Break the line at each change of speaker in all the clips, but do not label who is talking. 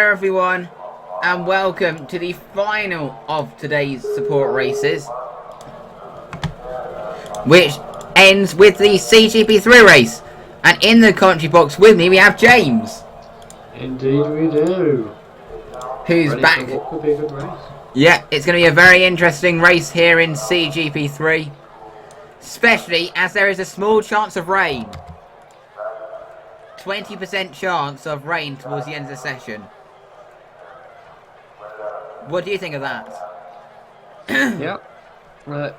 Hello everyone, and welcome to the final of today's support races, which ends with the CGP3 race. And in the commentary box with me we have James.
Indeed we do.
Who's
Ready
back?
for what could be a good race.
Yeah, it's going to be a very interesting race here in CGP3, especially as there is a small chance of rain. 20% chance of rain towards the end of the session. What do you think of that?
Yeah,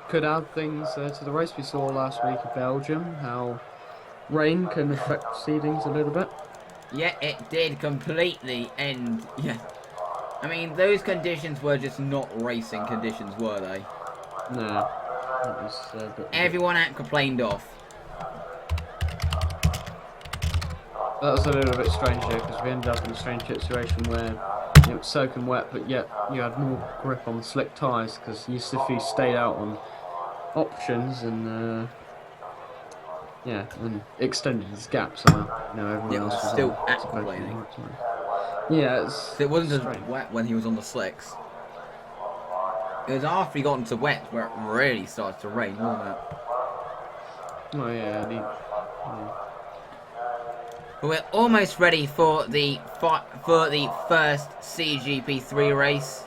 could add things to the race we saw last week in Belgium, how rain can affect proceedings a little bit.
Yeah, it did completely end. Yeah, I mean, those conditions were just not racing conditions, were they?
No. It was,
Everyone complained off.
That was a little bit strange here because we ended up in a strange situation where it was soaking wet, but yet you had more grip on slick tyres because if you stayed out on options and and extended his gap somehow. Everyone else was
still
on
complaining.
Yeah,
It wasn't
strange.
just wet when he was on the slicks. It was after he got into wet where it really started to rain, wasn't it?
Oh yeah,
But we're almost ready for the first CGP3 race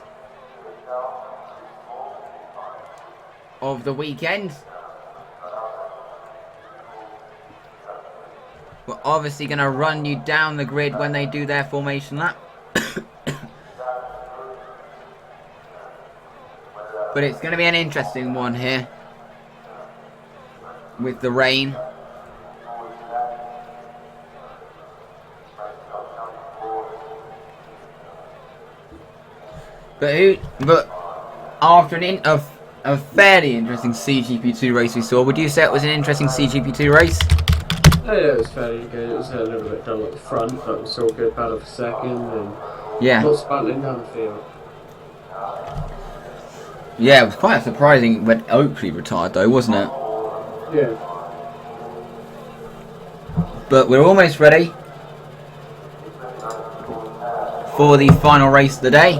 of the weekend. We're obviously going to run you down the grid when they do their formation lap. But it's going to be an interesting one here with the rain. But after a fairly interesting CGP2 race we saw, would you say it was an interesting CGP2 race?
Yeah, it was fairly good. It was a little bit dull at the front, but we saw a good battle for second and lots of battling down the field.
Yeah, it was quite surprising when Oakley retired though, wasn't it?
Yeah.
But we're almost ready for the final race of the day.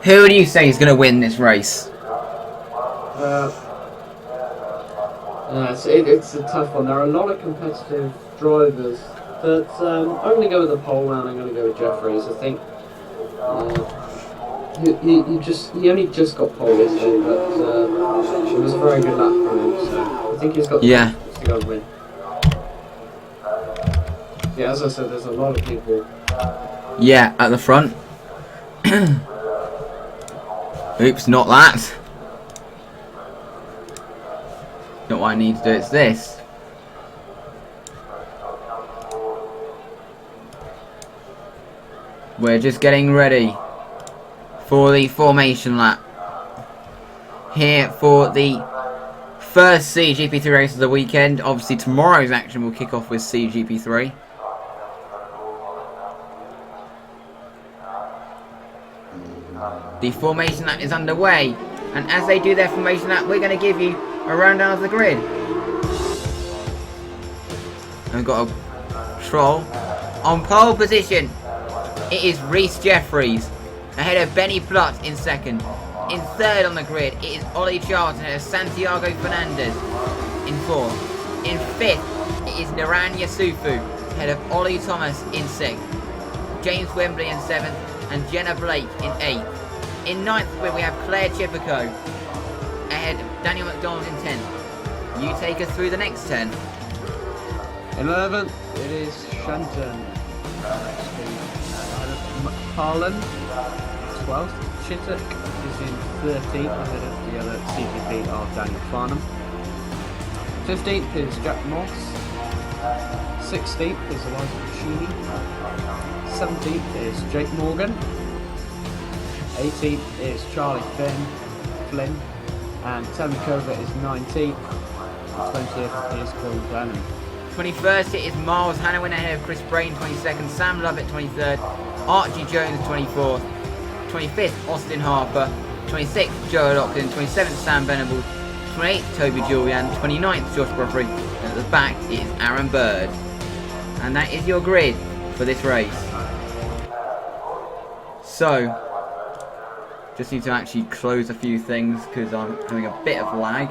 Who do you say is going to win this race?
It's a tough one. There are a lot of competitive drivers, but I'm going to go with the pole round. I'm going to go with Jeffries. I think he only just got pole yesterday, but it was a very good lap for him. So I think he's got the chance to go and win. Yeah, as I said, there's a lot of people.
Yeah, at the front. Oops, not that. Not what I need to do, it's this. We're just getting ready for the formation lap. Here for the first CGP3 race of the weekend. Obviously tomorrow's action will kick off with CGP3. The formation lap is underway, and as they do their formation lap, we're going to give you a rundown of the grid. And we've got a troll on pole position. It is Reese Jeffries ahead of Benny Plott in second. In third on the grid, it is Ollie Charlton ahead of Santiago Fernandez in fourth. In fifth, it is Naran Yasufu ahead of Ollie Thomas in sixth. James Wembley in seventh, and Jenna Blake in eighth. In ninth, where we have Claire Chipico ahead of Daniel McDonald in 10th. You take us through the next 10.
11th, it is Shenton. Ahead of McFarlane. 12th, Chittock is in 13th ahead of the other CGP of Daniel Farnham. 15th is Jack Moss. 16th is Eliza Puccini. 17th is Jake Morgan. 18th is Charlie Flynn, and Tammy Covert is 19th, and 20th is Colin Glennon.
21st it is Miles Hannawin ahead of Chris Brain 22nd, Sam Lovett 23rd, Archie Jones 24th, 25th Austin Harper, 26th Joe Lockton, 27th Sam Venables, 28th Toby Julian, 29th Josh Brothery, and at the back it is Aaron Bird. And that is your grid for this race. So, just need to actually close a few things because I'm having a bit of lag.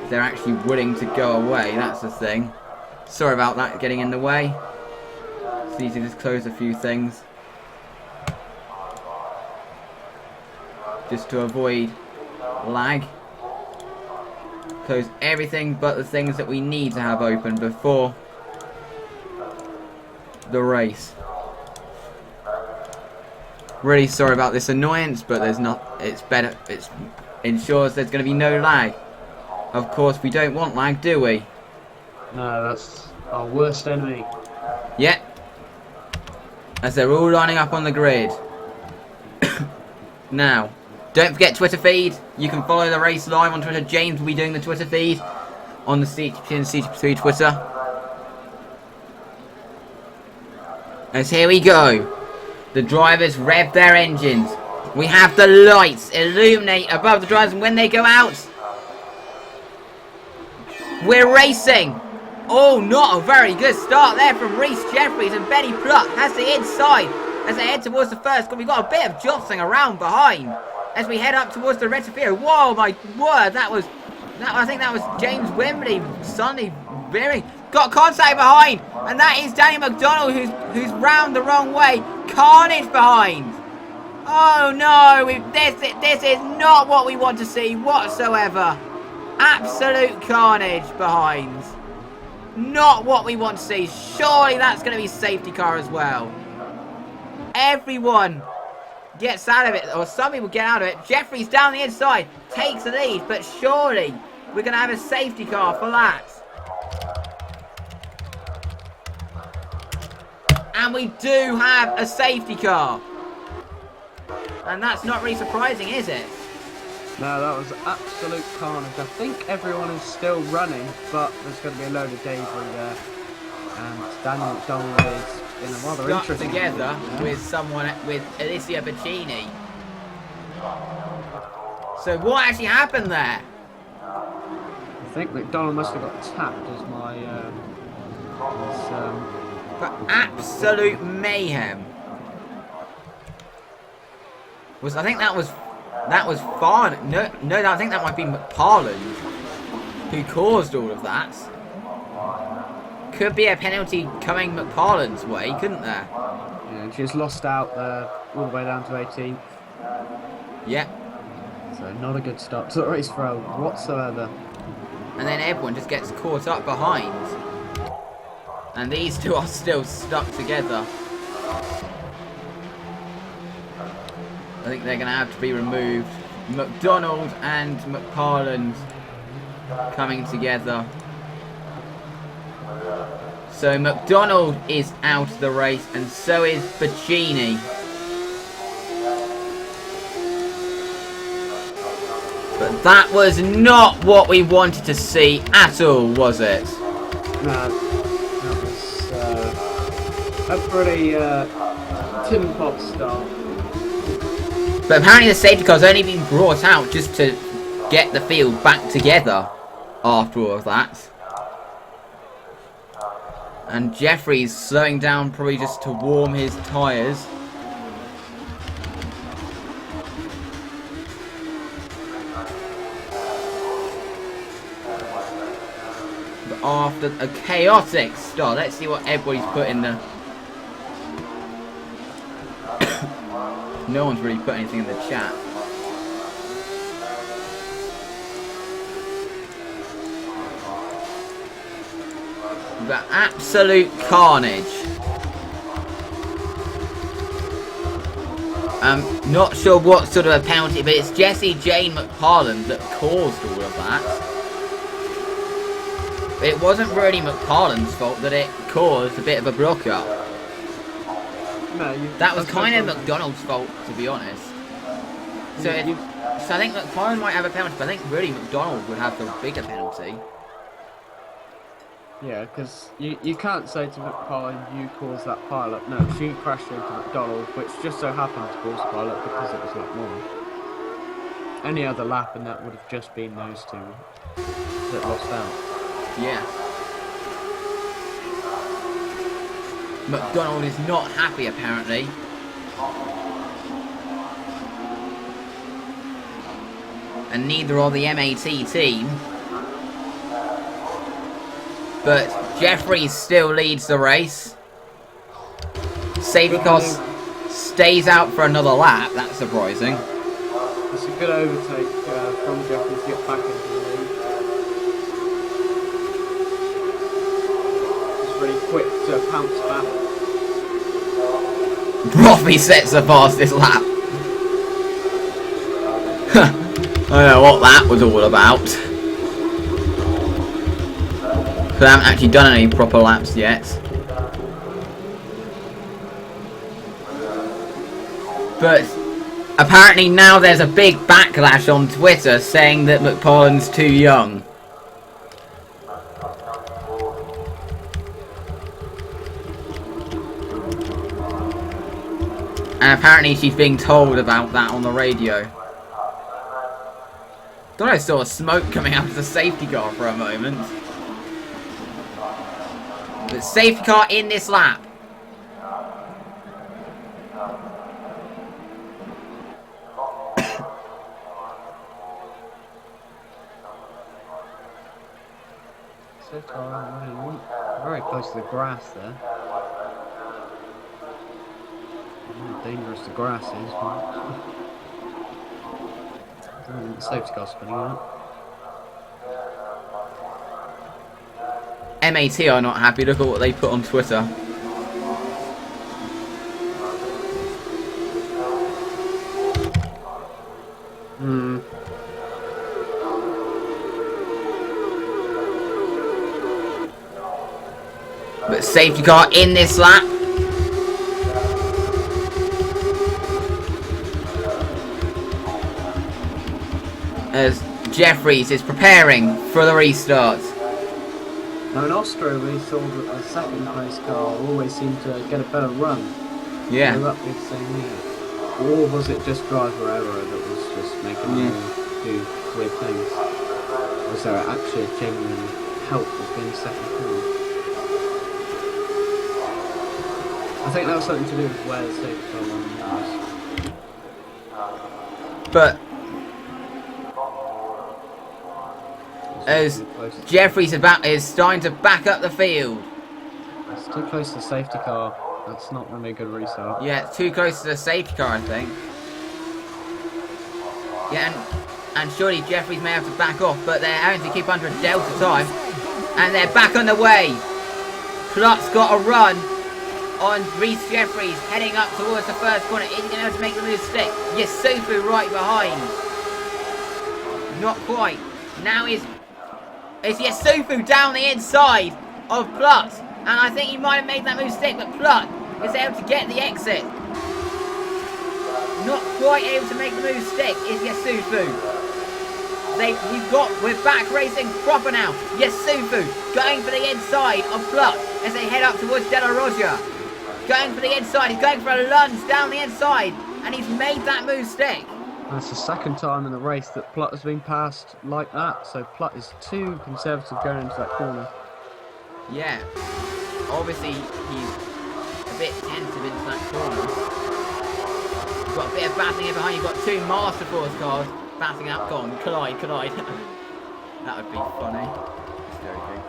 They're actually willing to go away, that's the thing. Sorry about that getting in the way. So need to just close a few things. Just to avoid lag. Close everything but the things that we need to have open before the race. Really sorry about this annoyance, but there's not. It's better. It ensures there's going to be no lag. Of course, we don't want lag, do we?
No, that's our worst enemy.
Yep. As they're all lining up on the grid. Now, don't forget Twitter feed. You can follow the race live on Twitter. James will be doing the Twitter feed on the CGP3 Twitter. As here we go. The drivers rev their engines. We have the lights illuminate above the drivers, and when they go out, we're racing. Oh, not a very good start there from Reese Jeffries, and Benny Pluck has the inside as they head towards the first. We've got a bit of jostling around behind as we head up towards the Retifio. Whoa, my word, I think that was James Wimberley suddenly veering. Got contact behind, and that is Danny McDonald who's round the wrong way. Carnage behind. Oh no, this is not what we want to see whatsoever. Absolute carnage behind. Not what we want to see. Surely that's going to be safety car as well. Everyone gets out of it, or some people get out of it. Jeffries down the inside takes the lead, but surely we're going to have a safety car for that. And we do have a safety car. And that's not really surprising, is it?
No, that was absolute carnage. I think everyone is still running, but there's going to be a load of debris there. And Daniel McDonald is in a rather
Stuck
interesting
together with Alicia Bacchini. So what actually happened there?
I think McDonald must have got tapped as my...
For absolute mayhem. I think that was far. No, I think that might be McParland who caused all of that. Could be a penalty coming McParland's way, couldn't there?
Yeah, she's lost out there all the way down to 18th.
Yep.
So not a good start to the race for her whatsoever.
And then everyone just gets caught up behind. And these two are still stuck together. I think they're going to have to be removed. McDonald and McParland coming together. So McDonald is out of the race, and so is Bacchini. But that was not what we wanted to see at all, was it?
No, that was a pretty tin pot start.
But apparently the safety car's only been brought out just to get the field back together after all of that. And Jeffries slowing down probably just to warm his tyres. But after a chaotic start, let's see what everybody's put in the... No one's really put anything in the chat. But absolute carnage. Not sure what sort of a penalty, but it's Jessie Jane McParland that caused all of that. It wasn't really McParland's fault that it caused a bit of a block-up.
No,
that was kind of McDonald's fault, to be honest. So, so I think McParland might have a penalty, but I think really McDonald would have the bigger penalty.
Yeah, because you can't say to McParland, you caused that pile-up. No, she crashed into McDonald, which just so happened to cause the pile-up because it was lap 1. Any other lap and that would have just been those two that lost out.
Yeah. McDonald is not happy, apparently. And neither are the MAT team. But Jeffries still leads the race. Safety car stays out for another lap. That's surprising.
It's a good overtake from Jeffries to get back into the lead. It's really quick to pounce back.
Robbie sets the fastest lap. I don't know what that was all about. Because I haven't actually done any proper laps yet. But apparently now there's a big backlash on Twitter saying that McParlin's too young. And apparently she's being told about that on the radio. Thought I saw smoke coming out of the safety car for a moment. But safety car in this lap.
Safety car very close to the grass there. How dangerous the grass is. The safety car spinning out.
MAT are not happy. Look at what they put on Twitter. But safety car in this lap. As Jeffries is preparing for the restart.
Now in Austria we saw that the second place car always seemed to get a better run.
Yeah.
They were up the same year. Or was it just driver error that was just making them do weird things? Was there actually a genuine help with being second car? I think that was something to do with where the safety car was.
But as Jeffries is starting to back up the field.
It's too close to the safety car. That's not going to be a good restart.
Yeah, it's too close to the safety car, I think. Yeah, and surely Jeffries may have to back off, but they're having to keep under a delta time. And they're back on the way. Plot's got a run on Reese Jeffries, heading up towards the first corner. Is he going to have to make the move stick? Yasufu right behind. Not quite. Now it's Yasufu down the inside of Plot. And I think he might have made that move stick, but Plot is able to get the exit. Not quite able to make the move stick is Yasufu. We're back racing proper now. Yasufu going for the inside of Plot as they head up towards De La Roja. Going for the inside, he's going for a lunge down the inside, and he's made that move stick.
That's the second time in the race that Plot has been passed like that, so Plot is too conservative going into that corner.
Yeah, obviously he's a bit tentative into that corner. You've got a bit of battling in behind, you've got two Master Force cars battling out, go on, collide. That would be funny. Just joking.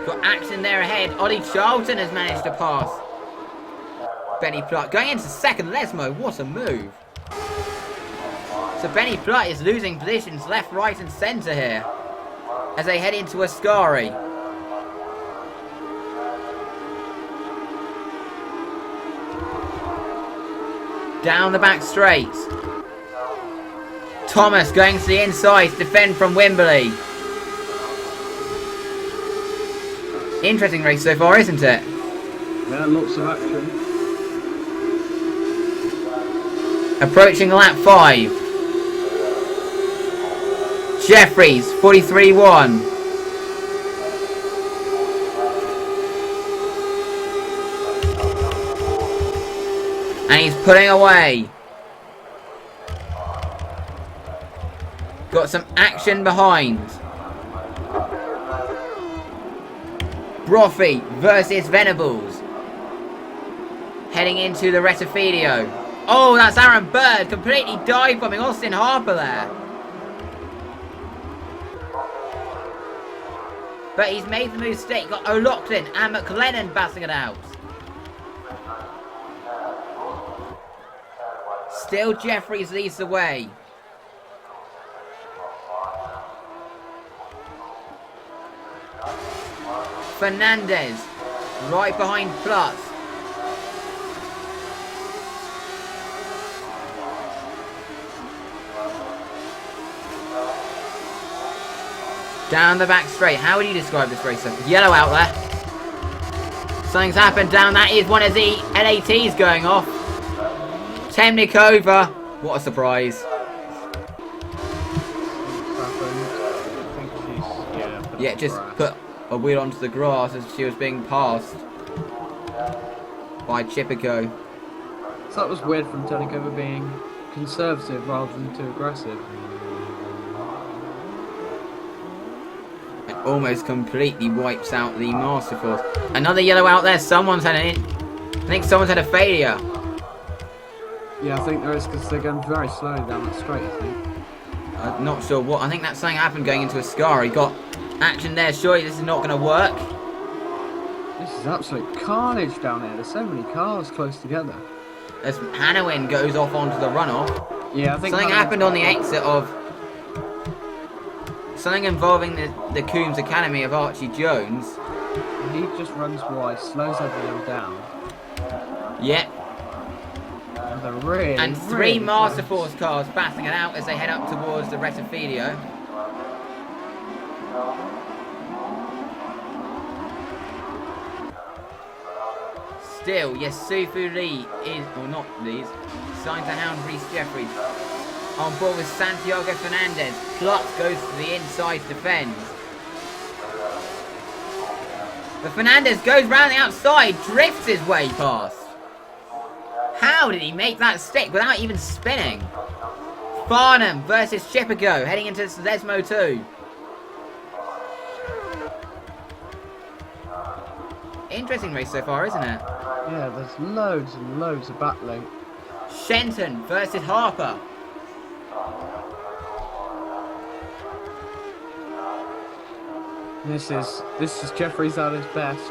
Got action there ahead. Ollie Charlton has managed to pass Benny Plot. Going into second, Lesmo, what a move. So Benny Plot is losing positions left, right and centre here as they head into Ascari. Down the back straight. Thomas going to the inside to defend from Wimberley. Interesting race so far, isn't it?
Yeah, lots of action.
Approaching lap 5. Jeffries, 43.1. And he's pulling away. Got some action behind. Brothy versus Venables. Heading into the Retifidio. Oh, that's Aaron Bird completely dive-bombing Austin Harper there. But he's made the mistake. Got O'Loughlin and McLennan battling it out. Still Jeffries leads the way. Fernandez right behind Plus. Down the back straight. How would you describe this racer? Yellow out there. Something's happened down. That is one of the LATs going off. Temnikova. What a surprise. Yeah, just put a wheel onto the grass as she was being passed by Chipiko.
So that was weird from Temnikova being conservative rather than too aggressive.
It almost completely wipes out the Master Force. Another yellow out there. Someone's had I think someone's had a failure.
Yeah, I think there is because they're going very slowly down that straight, I think.
I'm not sure what. I think that something happened going into a scar. He got action there. Surely this is not going to work.
This is absolute carnage down here. There's so many cars close together.
As Hanawin goes off onto the runoff.
Yeah, I think
something happened on the exit of... Something involving the Coombs Academy of Archie Jones.
He just runs wide, slows everyone down.
Yep. And three Master Force cars battling it out as they head up towards the Retifidio. Still, Yasufu Lee is, or not Lee's, signed to hound Reese Jeffries. On board with Santiago Fernandez. Klutz goes to the inside to defend. But Fernandez goes round the outside, drifts his way past. How did he make that stick without even spinning? Farnham versus Chipiko heading into Lesmo 2. Interesting race so far, isn't it?
Yeah, there's loads and loads of battling.
Shenton versus Harper.
This is Jeffries at his best.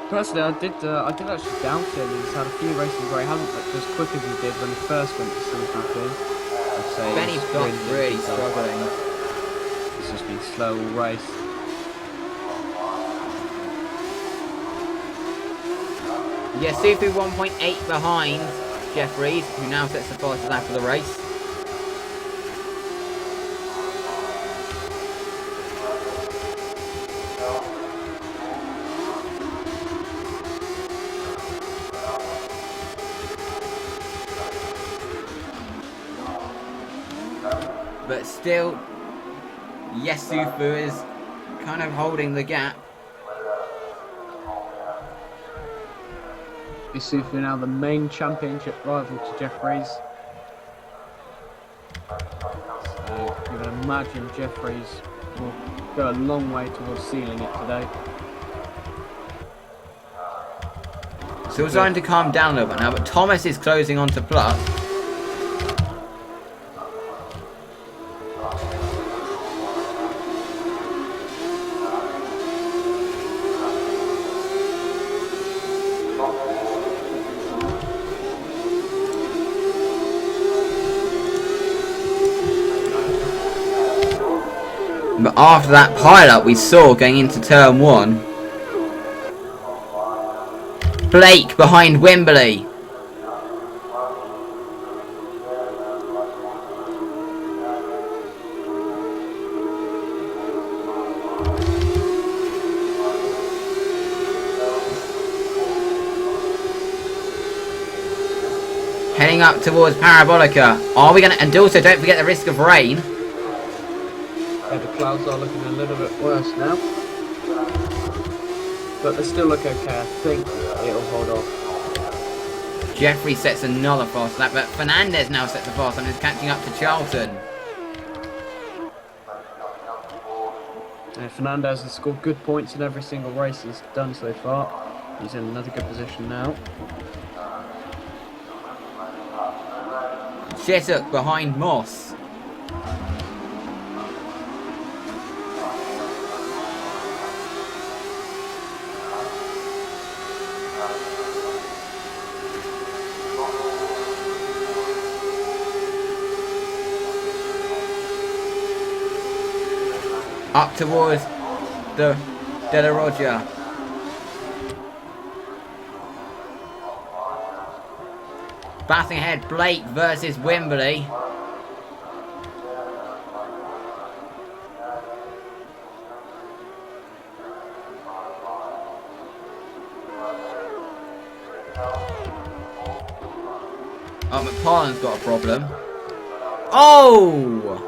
Personally, I did actually doubt him. He's had a few races where he hasn't looked as quick as he did when he first went to CGP3. I'd say
Benny's got really struggling.
He's just been slow all race.
Yasufu 1.8 behind Jeffries, who now sets the fastest lap of the race. But still, Yasufu is kind of holding the gap.
Yasufu now the main championship rival to Jeffries. So you can imagine Jeffries will go a long way towards sealing it today.
Still starting to calm down a little bit now, but Thomas is closing onto Plus. But after that pile-up we saw going into turn 1, Blake behind Wimberley. Heading up towards Parabolica. Are we gonna, and also don't forget the risk of rain.
Yeah, the clouds are looking a little bit worse now. But they still look okay. I think it'll hold off.
Jeffrey sets another fast lap, but Fernandez now sets a fast lap and is catching up to Charlton.
Yeah, Fernandez has scored good points in every single race he's done so far. He's in another good position now.
Shettock behind Moss. Up towards the De La Roja. Batting ahead, Blake versus Wimberley. Oh, McParlin's got a problem. Oh!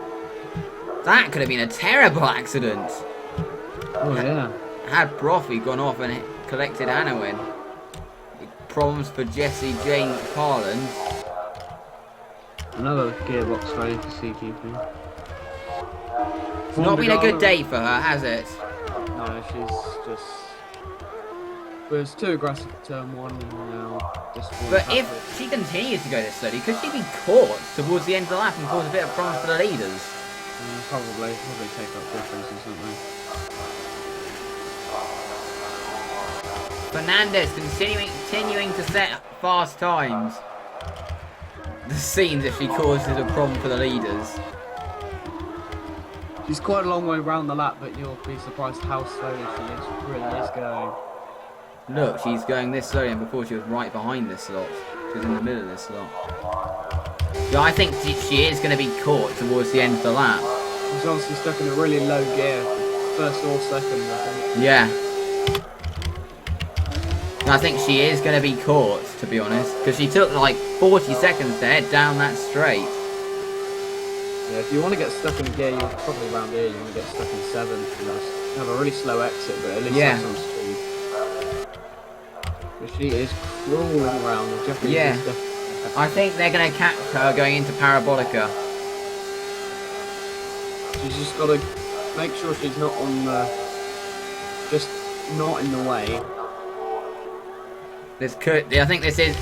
That could have been a terrible accident.
Oh yeah.
Had Broffi gone off and collected Anowin. Problems for Jessie Jane McParland.
Another gearbox failure for CGP.
It's not been a good day for her, has it?
No, she's just... was too aggressive for turn 1 and now just...
But if she continues to go this slowly, could she be caught towards the end of the lap and cause a bit of problems for the leaders?
Probably take up differences, don't they?
Fernandez continuing to set fast times. The scenes if she causes a problem for the leaders.
She's quite a long way around the lap, but you'll be surprised how slowly really is going.
Look, she's going this slowly, and before she was right behind this slot. She was in the middle of this slot. Yeah, I think she is going to be caught towards the end of the lap.
She's obviously stuck in a really low gear, first or second, I think.
Yeah. I think she is going to be caught, to be honest, because she took like 40 seconds to head down that straight.
Yeah, if you want to get stuck in a gear, you're probably around here, you want to get stuck in 7th. You have a really slow exit, but at least have some speed. But she is crawling around.
Yeah. I think they're going to catch her going into Parabolica.
She's just got to make sure she's not on the... just not in the way.
This could... I think this is...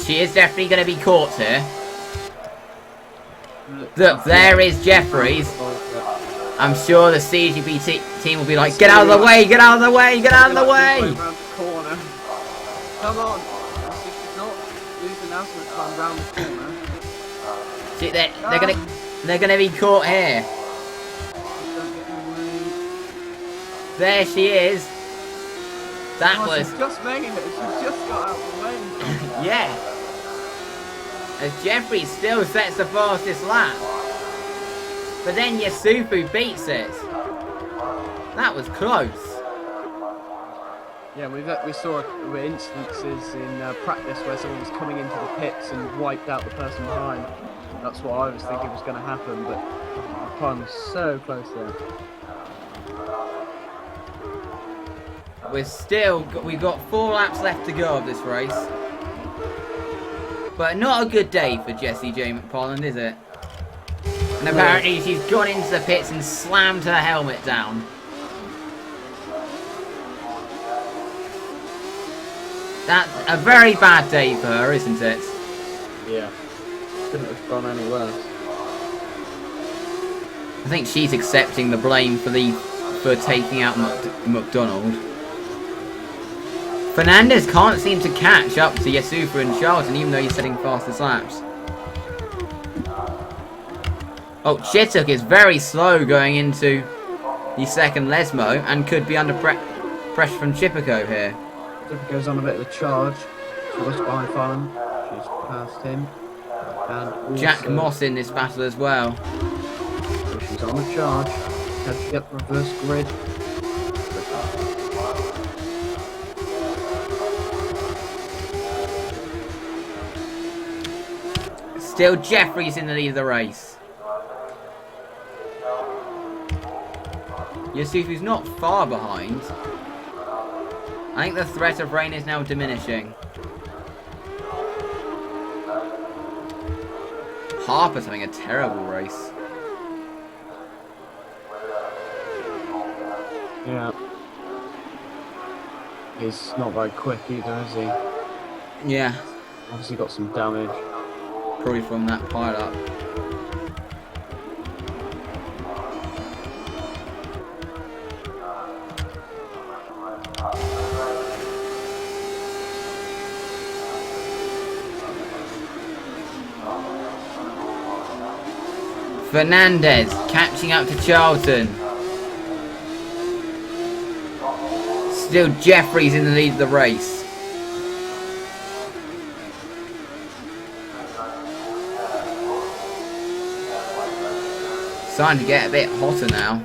She is definitely going to be caught here. Look, there is Jeffries. I'm sure the CGP team will be like, get out of the way, get out of the way, get out of the way!
Come on! She's not losing as much time round the corner.
See, they're gonna be caught here. There she is. That was...
She's just making it, she's just got out of the way.
Yeah. As Jeffries still sets the fastest lap. But then Yasufu beats it. That was close.
Yeah, we saw instances in practice where someone was coming into the pits and wiped out the person behind. That's what I was thinking was going to happen, but the time was so close there.
We've got 4 laps left to go of this race. But not a good day for Jessie J. McParland, is it? And apparently she's gone into the pits and slammed her helmet down. That's a very bad day for her, isn't it?
Yeah. Couldn't have gone any worse.
I think she's accepting the blame for taking out McDonald. Fernandez can't seem to catch up to Yasufa and Charlton, even though he's setting fastest laps. Oh, Chittock is very slow going into the second Lesmo and could be under pressure from Chippico here.
Chippico's on a bit of a charge. She was behind Farnham. She's past him. And also,
Jack Moss in this battle as well.
So she's on a charge. Had to get reverse grid.
Still Jeffries in the lead of the race. Yasufu's not far behind. I think the threat of rain is now diminishing. Harper's having a terrible race.
Yeah. He's not very quick either, is he?
Yeah,
Obviously got some damage.
probably from that pile up. Fernandez catching up to Charlton. Still Jeffries in the lead of the race. Starting to get a bit hotter now.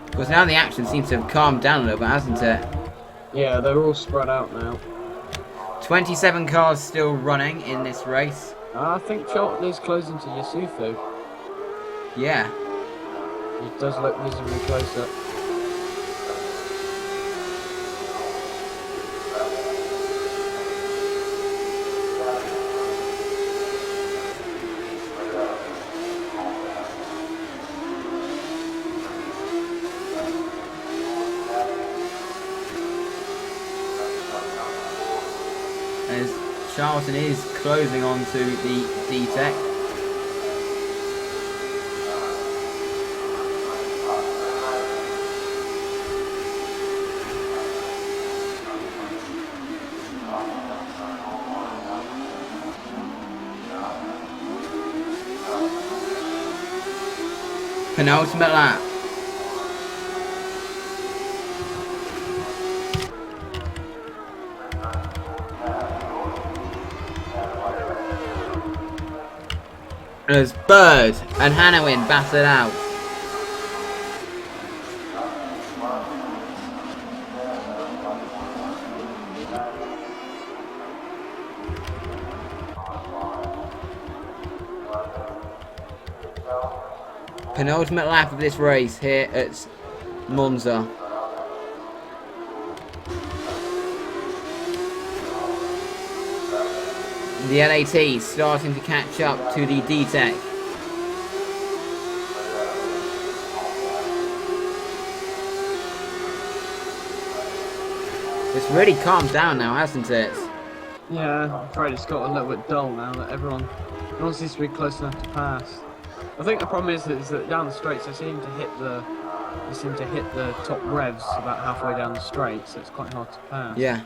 Because now the action seems to have calmed down a little bit, hasn't it?
Yeah, they're all spread out now.
27 cars still running in this race.
I think Charlton is closing to Yusufu.
Yeah.
He does look visibly closer.
As Charlton is closing onto the D-Tech. Penultimate lap. As Bird and Hanawin battle it out. Penultimate lap of this race here at Monza. The LAT starting to catch up to the D-Tech. It's really calmed down now, hasn't it?
Yeah, I'm afraid it's got a little bit dull now that everyone seems to be close enough to pass. I think the problem is that down the straights they seem to hit the top revs about halfway down the straight, so it's quite hard to pass.
Yeah.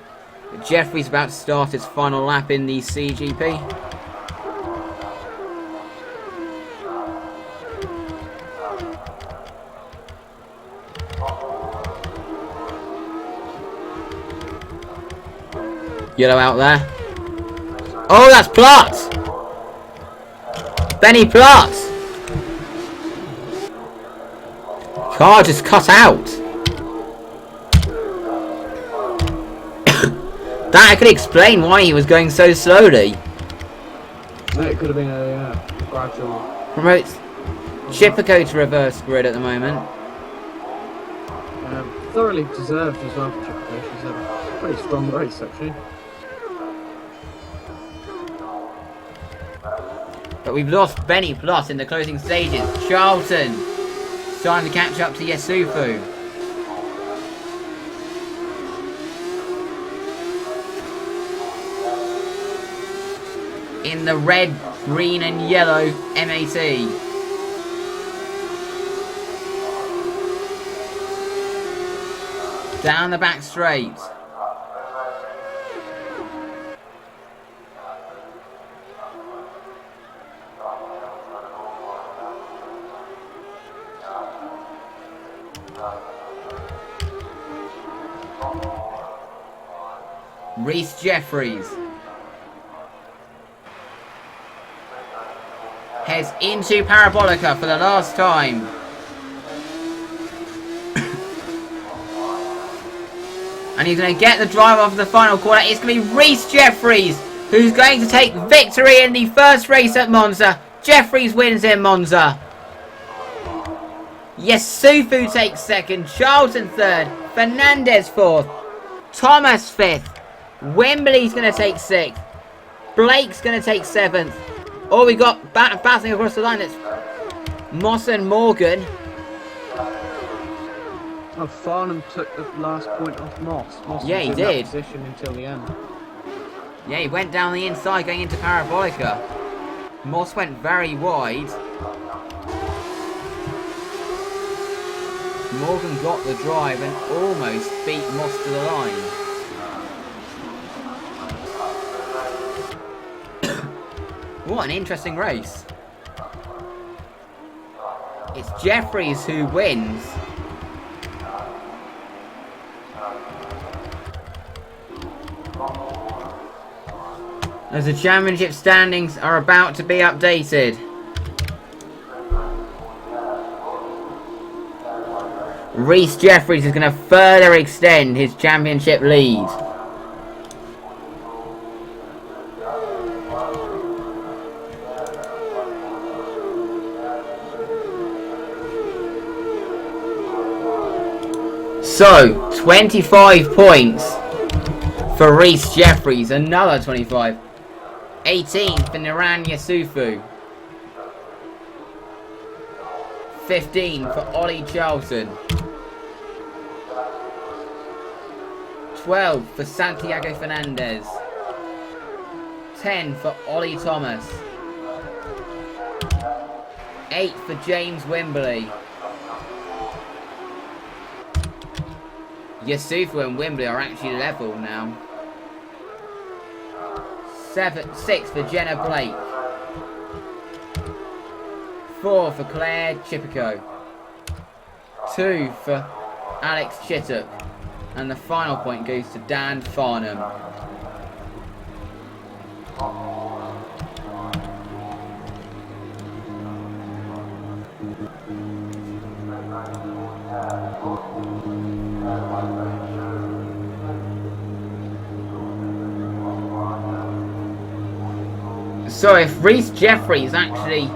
Jeffrey's about to start his final lap in the CGP. Yellow out there. Oh, that's Plot! Benny Plot! Car just cut out. That could explain why he was going so slowly.
It could have been a gradual.
Promotes Chipperco to reverse grid at the moment.
Thoroughly deserved as well for Chipperco. She's had a pretty strong race actually.
But we've lost Benny Plot in the closing stages. Charlton starting to catch up to Yusufu. In the red, green and yellow MAT. Down the back straight. Reese Jeffries heads into Parabolica for the last time. And he's going to get the drive off the final corner. It's going to be Reese Jeffries who's going to take victory in the first race at Monza. Jeffries wins in Monza. Yusufu takes second, Charlton third, Fernandez fourth, Thomas fifth, Wembley's going to take sixth, Blake's going to take seventh, Oh, we got bouncing across the line. It's Moss and Morgan.
Oh, Farnham took the last point off Moss. Moss
Yeah,
was
he
in
did.
that position until the end.
Yeah, he went down the inside going into Parabolica. Moss went very wide. Morgan got the drive and almost beat Moss to the line. What an interesting race. It's Jeffries who wins. As the championship standings are about to be updated. Rhys Jeffries is going to further extend his championship lead. So, 25 points for Rhys Jeffries, another 25. 18 for Naran Yusufu. 15 for Ollie Charlton. 12 for Santiago Fernandez. 10 for Ollie Thomas. 8 for James Wimberley. Yusufu and Wimberley are actually level now. 6 for Jenna Blake. 4 for Claire Chipico. 2 for Alex Chittock. And the final point goes to Dan Farnham. So if Rhys Jeffries actually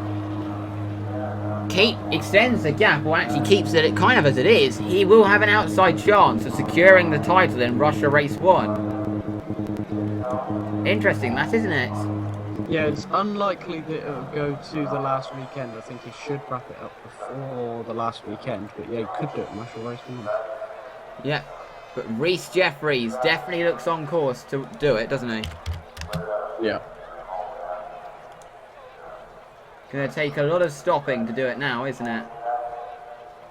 extends the gap, or actually keeps it kind of as it is, he will have an outside chance of securing the title in Russia Race 1. Interesting that, isn't it?
Yeah, it's unlikely that it'll go to the last weekend. I think he should wrap it up before the last weekend, but yeah, he could do it in Russia Race 1.
Yeah, but Rhys Jeffries definitely looks on course to do it, doesn't he?
Yeah.
Gonna take a lot of stopping to do it now, isn't it?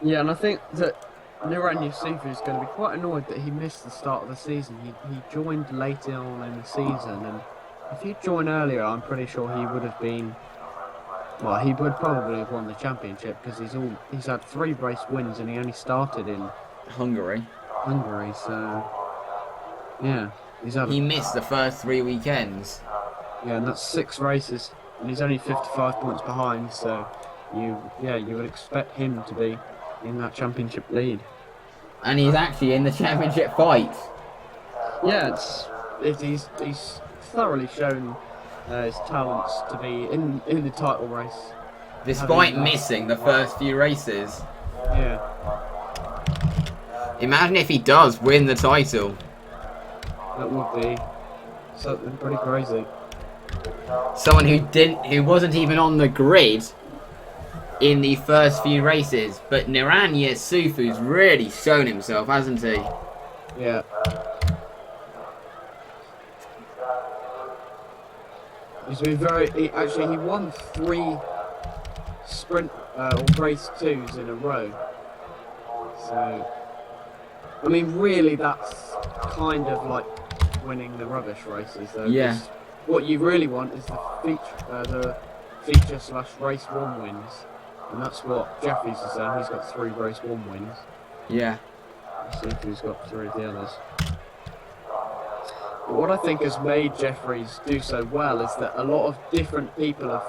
Yeah, and I think that Naran Yusufu is going to be quite annoyed that he missed the start of the season. He joined later on in the season, and if he'd joined earlier, I'm pretty sure he would have been. Well, he would probably have won the championship because he's had 3 race wins and he only started in
Hungary.
So yeah,
he missed the first 3 weekends.
Yeah, and that's 6 races. And he's only 55 points behind, so you would expect him to be in that championship lead. And
he's actually in the championship fight.
Yeah, he's thoroughly shown his talents to be in the title race.
Despite missing the first few races.
Yeah.
Imagine if he does win the title.
That would be something pretty crazy.
Someone who wasn't even on the grid in the first few races, but Naran Yusufu's really shown himself, hasn't he?
Yeah. He's been he won 3 sprint or race 2s in a row. So, I mean, really, that's kind of like winning the rubbish races, though.
Yeah.
What you really want is the feature/race 1 wins, and that's what Jeffries has done. He's got 3 race 1 wins.
Yeah.
Let's see if he's got 3 of the others. But what I think has made Jeffries do so well is that a lot of different people have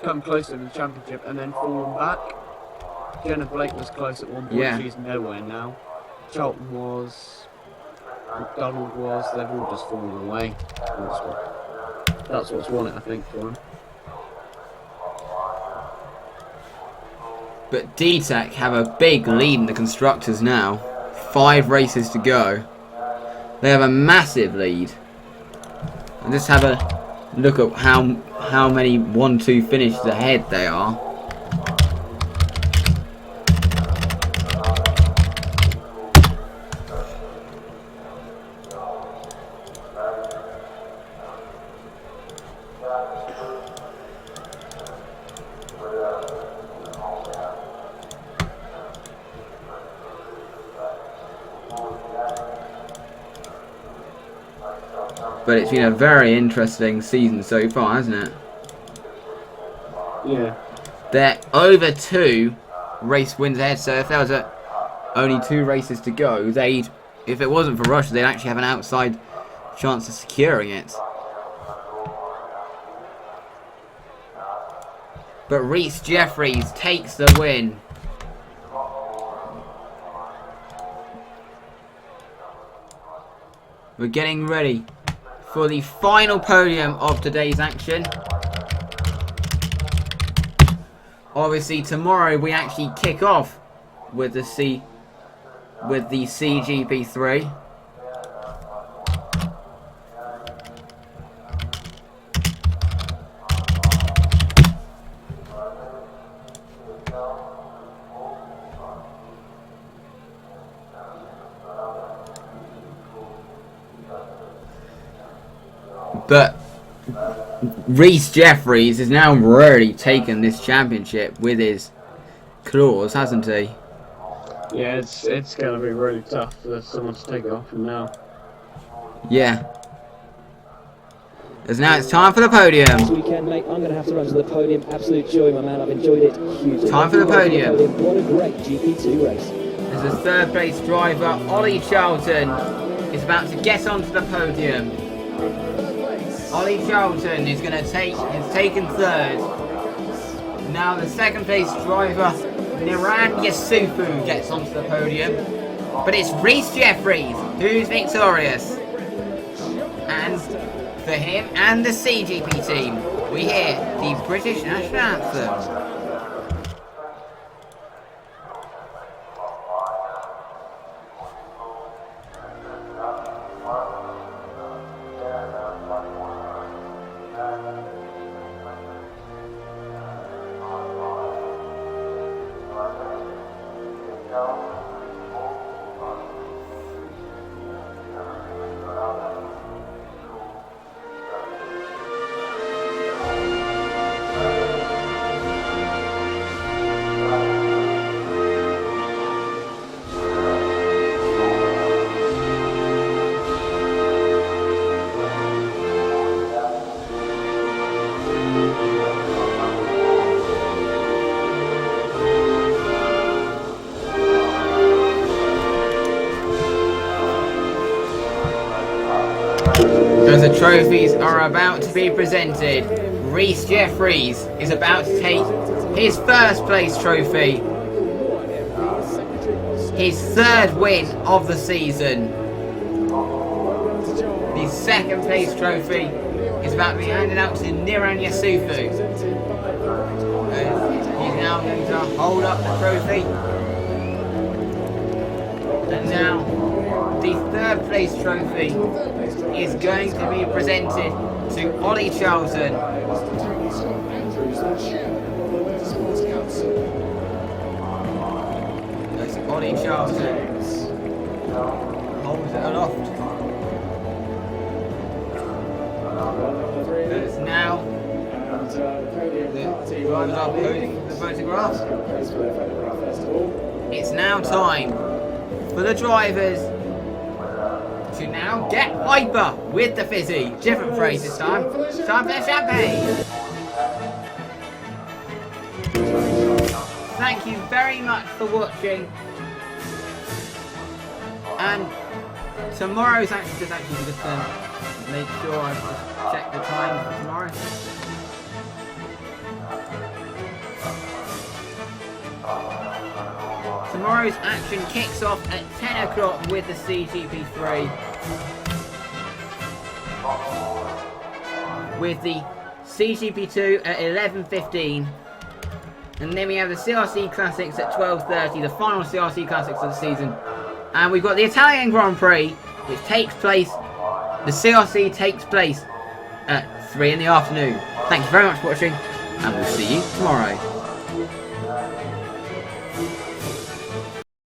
come close to the championship and then fallen back. Jenna Blake was close at one point.
Yeah.
She's nowhere now. Charlton was. McDonald was. They've all just fallen away. That's what's won it, I think, for him.
But DTEC have a big lead in the constructors now. 5 races to go. They have a massive lead. And just have a look at how how many 1-2 finishes ahead they are. But it's been a very interesting season so far, hasn't it?
Yeah.
They're over 2 race wins ahead, so if there was only 2 races to go, if it wasn't for Russia, they'd actually have an outside chance of securing it. But Rhys Jeffries takes the win. We're getting ready for the final podium of today's action. Obviously, tomorrow we actually kick off with the CGP3. But Rhys Jeffries has now really taken this championship with his claws, hasn't he?
Yeah, it's going to be really tough for someone to take it off him now.
Yeah. As now it's time for the podium.
This weekend, mate, I'm going to have to run to the podium. Absolute joy, my man. I've enjoyed it hugely.
Time for the podium.
What a great GP2 race.
As the third place driver, Ollie Charlton, is about to get onto the podium. Ollie Charlton is taken third. Now the second place driver, Niran Yasufu, gets onto the podium. But it's Rhys Jeffries who's victorious. And for him and the CGP team, we hear the British national anthem. As the trophies are about to be presented, Rhys Jeffries is about to take his first place trophy, his third win of the season. The second place trophy is about to be handed out to Niran Yasufu. He's now going to hold up the trophy. And now the third place trophy is going to be presented to Ollie Charlton. As Ollie Charlton holds it aloft. As now the drivers are posing the photographs. It's now time for the drivers to now get hyper with the fizzy. Different phrase this time. Time for the champagne. Thank you very much for watching. And tomorrow's action just make sure I just check the time for tomorrow. Tomorrow's action kicks off at 10 o'clock with the CGP3. With the CGP2 at 11:15. And then we have the CRC Classics at 12:30, the final CRC Classics of the season. And we've got the Italian Grand Prix, which takes place, the CRC takes place at 3 in the afternoon. Thank you very much for watching, and we'll see you tomorrow.